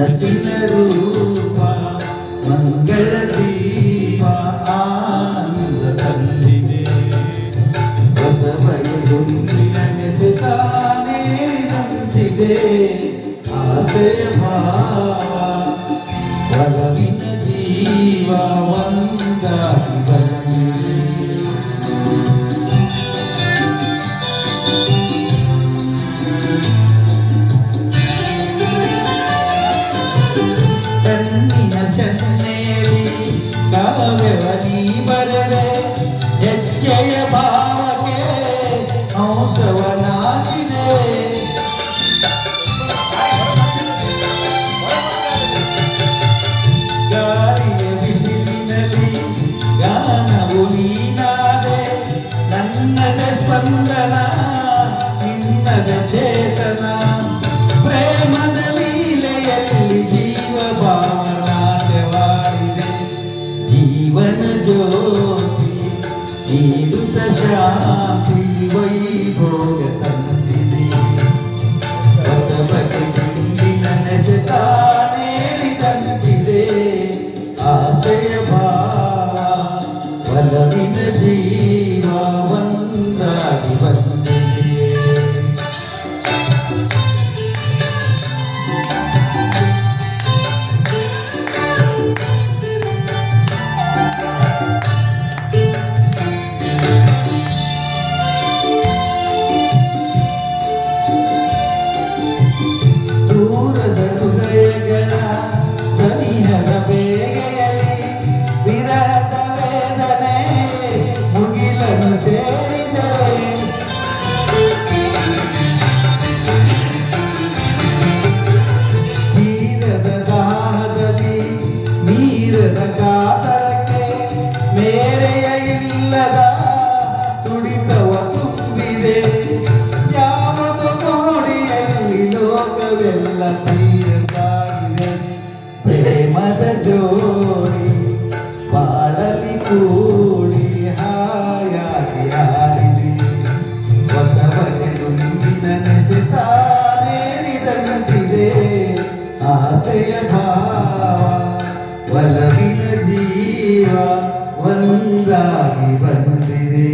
ಮನಸ್ಸಿನ ರೂಪ ಮಂಗಳ ದೀಪ ಆನಂದ ತಂದಿದೆ. ಹೊಸ ಬಗೆಗುಂದಿನ ನೆಸೆತಾನೇರಿದಂತಿದೆ ಆಸೆಯ ಭಾವ ಒಲವಿನ ಜೀವ ಒಂದಾಗಿ ಬಂದಿದೆ. ಕಣ್ಣಿನ ಸನ್ನೇರಿ ಕಾವ್ಯವನಿ ಬರದೆ ಹೆಜ್ಜೆಯ ಭಾವಕ್ಕೆ ಹಂಸವನಾಗಿದೆ. ಗಾಳಿಯ ಬಿಸಿಲಿನಲ್ಲಿ ಗಾನವು ನೀನಾದೆ ನನ್ನದ ಸ್ಪಂದನ ನಿನ್ನದ ಚೇತನ. ಪ್ರೇಮದ ಲೀಲೆಯಲ್ಲಿ ಜೀವ ಭಾವನಾಟ್ಯವಾಡಿದೆ. ಜೀವನ ಜ್ಯೋತಿ ನೀಡುತ್ತ ಶಾಂತಿ ವೈಭೋಗ ತಂದಿದೆ. ಹೊಸ ಬಗೆ ಗುಂಡಿನ ನೆಸೆತಾನೇರಿದಂತಿದೆ ಆಸೆಯ ಭಾವ ಒಲವಿನ ಜೀವ ಒಂದಾಗಿ ಬಂದಿದೆ. ದೂರದ ಹೃದಯಗಳ ಸನಿಹದ ಬೇಗೆಯಲ್ಲಿ ವಿರಹದ ವೇದನೆ ಮುಗಿಲನ್ನು ಸೇರಿದರೆ. ತೀರದ ದಾಹದಲ್ಲಿ ನೀರದ ಕಾತರಕ್ಕೆ ಮೇರೆಯ ಇಲ್ಲದ ತುಡಿತವ ತುಂಬಿದೆ. ಯಾವುದು ನೋಡಿಯಲ್ಲಿ ಲೋಕವೆಲ್ಲ ತೀರದಾಗಿದೆ. ಪ್ರೇಮದ ಜೋಡಿ ಬಾಳಲಿ ಕೂಡಿ ಹಾಯಾಗಿ ಹಾಡಿದೆ. ಹೊಸ ಬಗೆ ಗುಂಡಿನ ನೆಸೆತಾನೇರಿದಂತಿದೆ ಆಸೆಯ ಭಾವ ಒಲವಿನ ಜೀವ ಒಂದಾಗಿ ಬಂದಿದೆ.